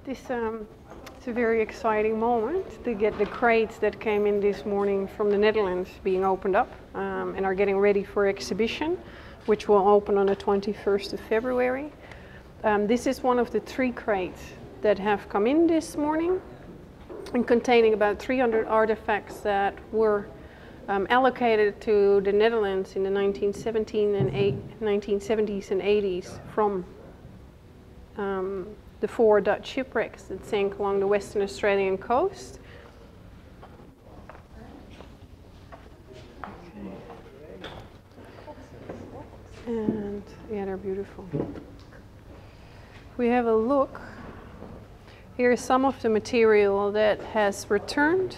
It's a very exciting moment to get the crates that came in this morning from the Netherlands being opened up and are getting ready for exhibition, which will open on the 21st of February. This is one of the 3 crates that have come in this morning and containing about 300 artifacts that were allocated to the Netherlands in the 1970s and 80s from the 4 Dutch shipwrecks that sank along the Western Australian coast. Okay. And yeah, they're beautiful. We have a look. Here's some of the material that has returned.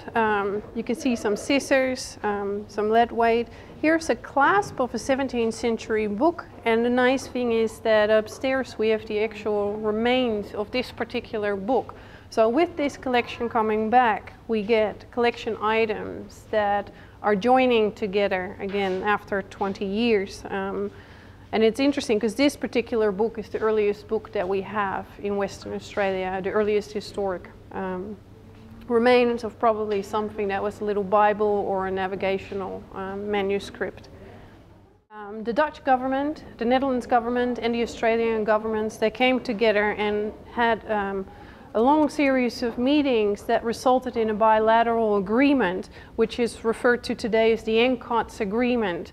You can see some scissors, some lead weight. Here's a clasp of a 17th century book, and the nice thing is that upstairs we have the actual remains of this particular book. So with this collection coming back, we get collection items that are joining together again after 20 years. And it's interesting because this particular book is the earliest book that we have in Western Australia, the earliest historic remains of probably something that was a little Bible or a navigational manuscript. The Dutch government, the Netherlands government and the Australian governments, they came together and had a long series of meetings that resulted in a bilateral agreement, which is referred to today as the ANCODS agreement,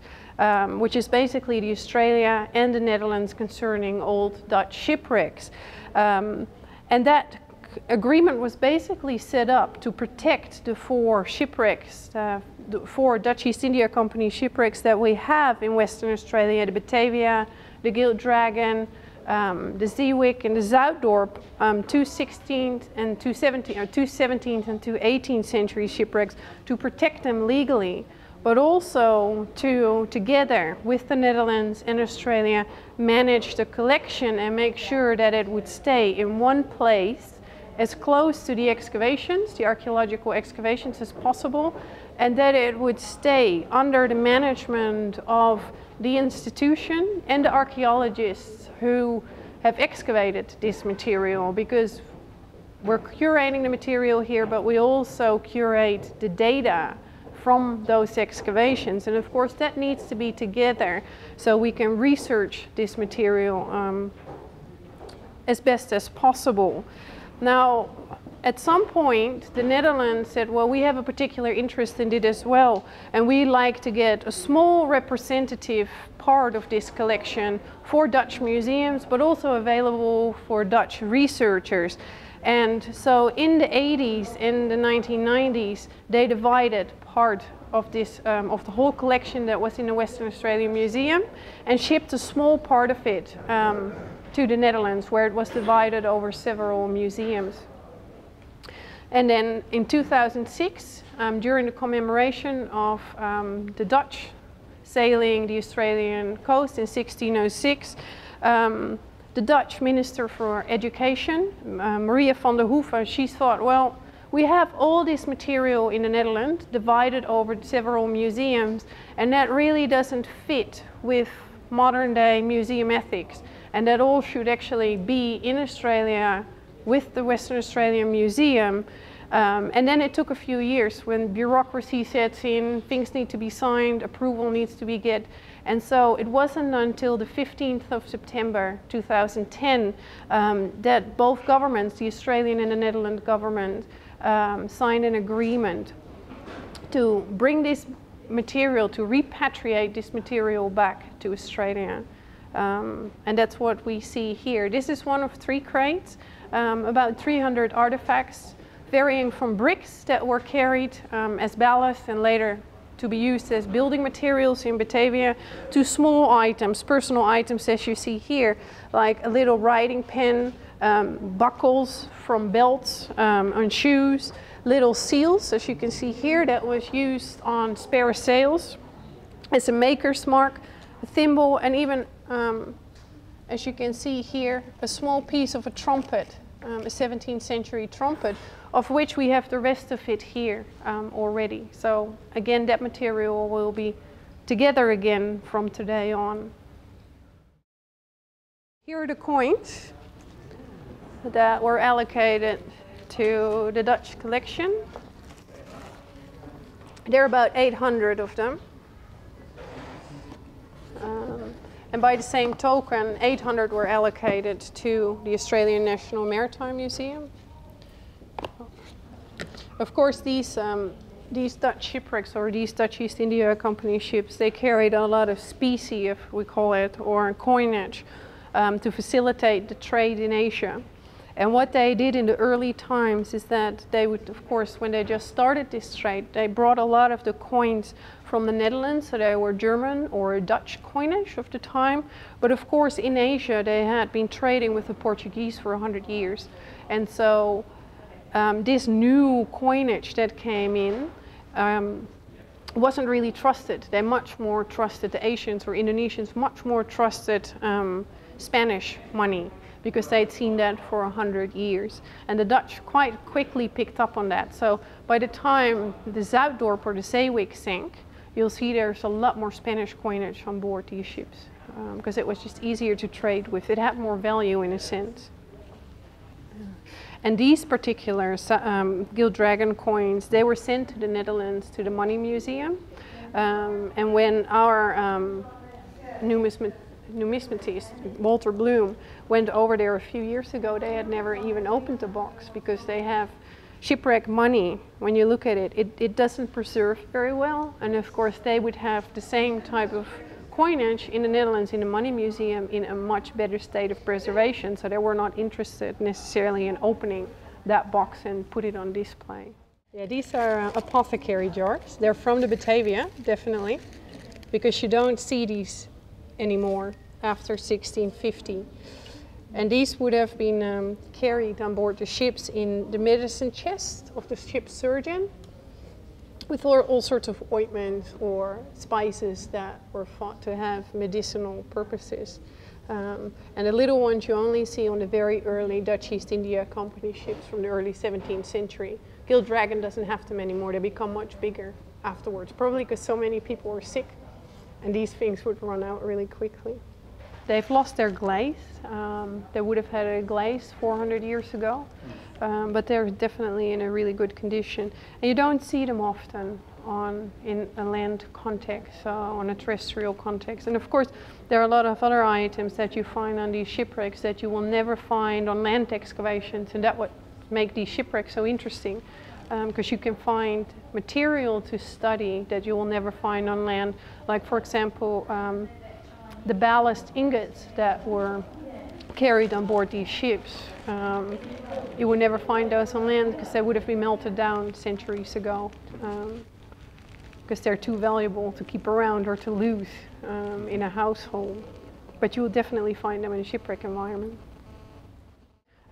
which is basically the Australia and the Netherlands concerning old Dutch shipwrecks. And that agreement was basically set up to protect the 4 shipwrecks, the 4 Dutch East India Company shipwrecks that we have in Western Australia, the Batavia, the Gilt Dragon, the Zeewick and the Zuidorp, 216th and 217th and 218th century shipwrecks, to protect them legally, but also to, together with the Netherlands and Australia, manage the collection and make sure that it would stay in one place as close to the excavations, the archaeological excavations as possible, and that it would stay under the management of the institution and the archaeologists who have excavated this material, because we're curating the material here, but we also curate the data from those excavations. And of course that needs to be together so we can research this material as best as possible. Now, at some point, the Netherlands said, well, we have a particular interest in it as well, and we like to get a small representative part of this collection for Dutch museums, but also available for Dutch researchers. And so in the 80s and the 1990s, they divided part of this, of the whole collection that was in the Western Australian Museum, and shipped a small part of it to the Netherlands, where it was divided over several museums. And then in 2006, during the commemoration of the Dutch sailing the Australian coast in 1606, the Dutch Minister for Education, Maria van der Hoeven, she thought, well, we have all this material in the Netherlands divided over several museums, and that really doesn't fit with modern day museum ethics. And that all should actually be in Australia with the Western Australian Museum. And then it took a few years when bureaucracy sets in, things need to be signed, approval needs to be get. And so it wasn't until the 15th of September 2010 that both governments, the Australian and the Netherlands government, signed an agreement to bring this material, to repatriate this material back to Australia. And that's what we see here. This is one of 3 crates, about 300 artifacts, varying from bricks that were carried as ballast and later to be used as building materials in Batavia, to small items, personal items as you see here, like a little writing pen, buckles from belts on shoes, little seals, as you can see here, that was used on spare sails as a maker's mark, a thimble, and even, as you can see here, a small piece of a trumpet, a 17th century trumpet, of which we have the rest of it here already. So again, that material will be together again from today on. Here are the coins that were allocated to the Dutch collection. There are about 800 of them. And by the same token, 800 were allocated to the Australian National Maritime Museum. Of course, these Dutch shipwrecks, or these Dutch East India Company ships, they carried a lot of specie, if we call it, or coinage, to facilitate the trade in Asia. And what they did in the early times is that they would, of course, when they just started this trade, they brought a lot of the coins from the Netherlands, so they were German or Dutch coinage of the time. But of course, in Asia, they had been trading with the Portuguese for 100 years. And so this new coinage that came in wasn't really trusted. They much more trusted, the Asians or Indonesians much more trusted Spanish money, because they'd seen that for 100 years. And the Dutch quite quickly picked up on that. So by the time the Zuiddorp or the Zeewijk sank, you'll see there's a lot more Spanish coinage on board these ships, because it was just easier to trade with. It had more value in a sense. And these particular gilt dragon coins, they were sent to the Netherlands, to the Money Museum. And when our numismatist, Walter Bloom, went over there a few years ago, they had never even opened the box, because they have shipwreck money. When you look at it, it doesn't preserve very well. And of course, they would have the same type of coinage in the Netherlands, in the Money Museum, in a much better state of preservation. So they were not interested necessarily in opening that box and put it on display. Yeah, these are apothecary jars. They're from the Batavia, definitely, because you don't see these anymore after 1650. And these would have been carried on board the ships in the medicine chest of the ship's surgeon, with all sorts of ointments or spices that were thought to have medicinal purposes. And the little ones you only see on the very early Dutch East India Company ships from the early 17th century. Gilt dragon doesn't have them anymore. They become much bigger afterwards, probably because so many people were sick, and these things would run out really quickly. They've lost their glaze. They would have had a glaze 400 years ago, but they're definitely in a really good condition. And you don't see them often in a land context, on a terrestrial context. And of course, there are a lot of other items that you find on these shipwrecks that you will never find on land excavations, and that would make these shipwrecks so interesting, because you can find material to study that you will never find on land. Like, for example, the ballast ingots that were carried on board these ships. You would never find those on land, because they would have been melted down centuries ago, because they're too valuable to keep around or to lose in a household. But you will definitely find them in a shipwreck environment.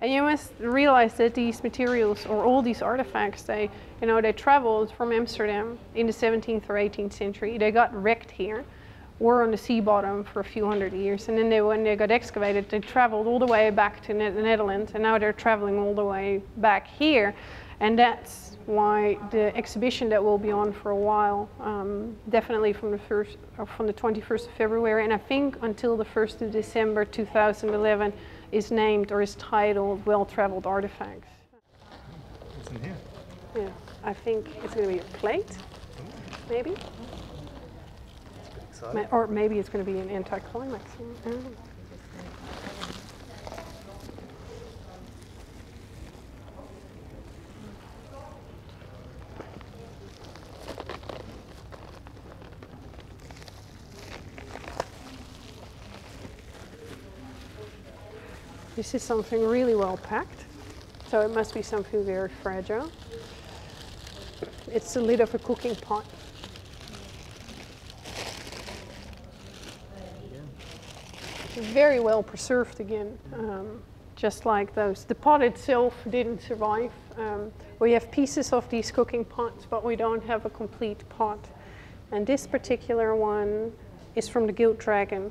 And you must realize that these materials, or all these artifacts, they traveled from Amsterdam in the 17th or 18th century. They got wrecked here, were on the sea bottom for a few hundred years, and then when they got excavated, they traveled all the way back to the Netherlands, and now they're traveling all the way back here. And that's why the exhibition that will be on for a while, definitely from the 21st of February, and I think until the 1st of December 2011, is named or is titled Well-Traveled Artifacts. What's in here? Yeah, I think it's going to be a plate, maybe. Or maybe it's going to be an anticlimax. I don't know. This is something really well packed, so it must be something very fragile. It's the lid of a cooking pot. Very well preserved again, just like those. The pot itself didn't survive. We have pieces of these cooking pots, but we don't have a complete pot. And this particular one is from the gilt dragon.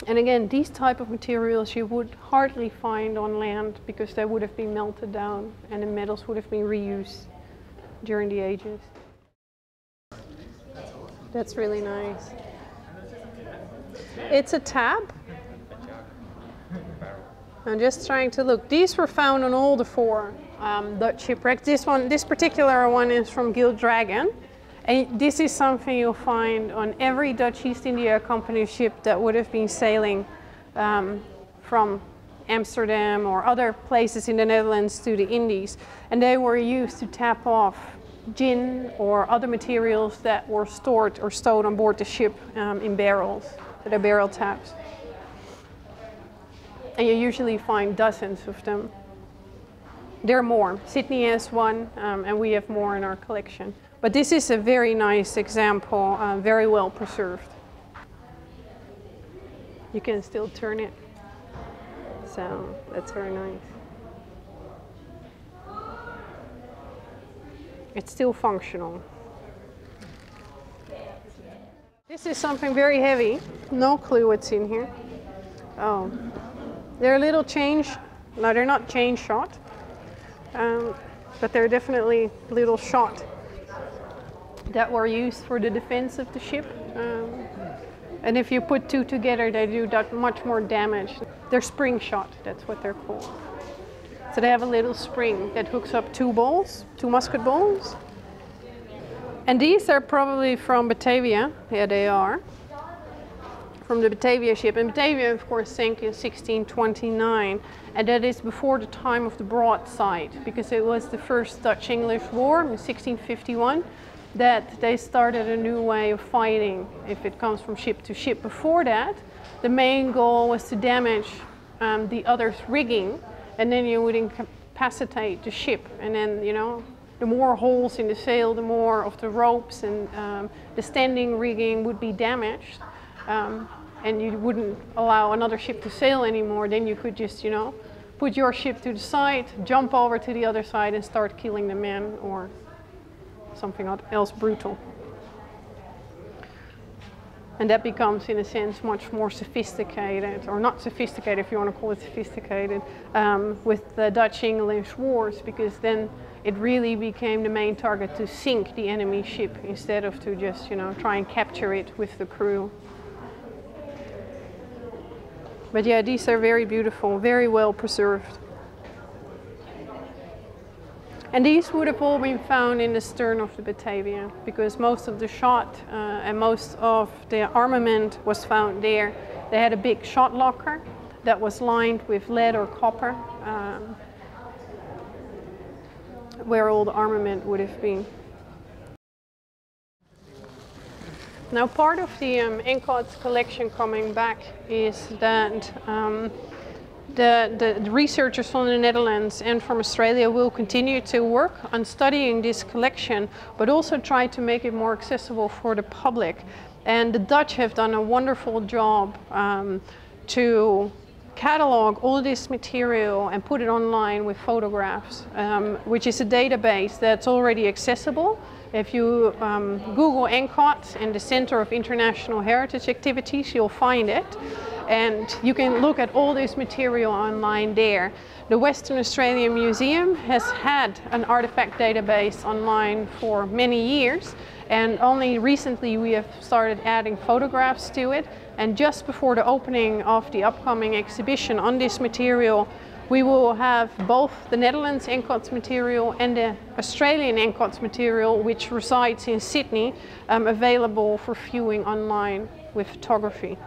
And again, these type of materials you would hardly find on land, because they would have been melted down and the metals would have been reused during the ages. That's really nice. It's a tab. I'm just trying to look. These were found on all the 4 Dutch shipwrecks. This particular one is from Gilt Dragon. And this is something you'll find on every Dutch East India Company ship that would have been sailing from Amsterdam or other places in the Netherlands to the Indies. And they were used to tap off gin or other materials that were stored or stowed on board the ship in barrels. So they're barrel taps. And you usually find dozens of them. There are more. Sydney has one, and we have more in our collection. But this is a very nice example, very well preserved. You can still turn it. So that's very nice. It's still functional. This is something very heavy. No clue what's in here. Oh, they're a little change. No, they're not chain shot, but they're definitely little shot that were used for the defense of the ship. And if you put 2 together, they do that much more damage. They're spring shot, that's what they're called. So they have a little spring that hooks up 2 balls, 2 musket balls. And these are probably from Batavia. Yeah, they are. From the Batavia ship. And Batavia, of course, sank in 1629. And that is before the time of the broadside, because it was the first Dutch-English War in 1651 that they started a new way of fighting if it comes from ship to ship. Before that, the main goal was to damage the other's rigging, and then you would incapacitate the ship. And then, you know, the more holes in the sail, the more of the ropes and the standing rigging would be damaged. And you wouldn't allow another ship to sail anymore. Then you could just, you know, put your ship to the side, jump over to the other side and start killing the men or something else brutal. And that becomes, in a sense, much more sophisticated, or not sophisticated if you want to call it sophisticated, with the Dutch-English wars, because then it really became the main target to sink the enemy ship instead of to just, you know, try and capture it with the crew. But yeah, these are very beautiful, very well preserved. And these would have all been found in the stern of the Batavia, because most of the shot and most of the armament was found there. They had a big shot locker that was lined with lead or copper, where all the armament would have been. Now, part of the ANCODS collection coming back is that the researchers from the Netherlands and from Australia will continue to work on studying this collection, but also try to make it more accessible for the public. And the Dutch have done a wonderful job to catalog all this material and put it online with photographs, which is a database that's already accessible. If you Google ANCODS and the Center of International Heritage Activities, you'll find it. And you can look at all this material online there. The Western Australian Museum has had an artifact database online for many years, and only recently we have started adding photographs to it. And just before the opening of the upcoming exhibition on this material, we will have both the Netherlands ANCODS material and the Australian ANCODS material, which resides in Sydney, available for viewing online with photography.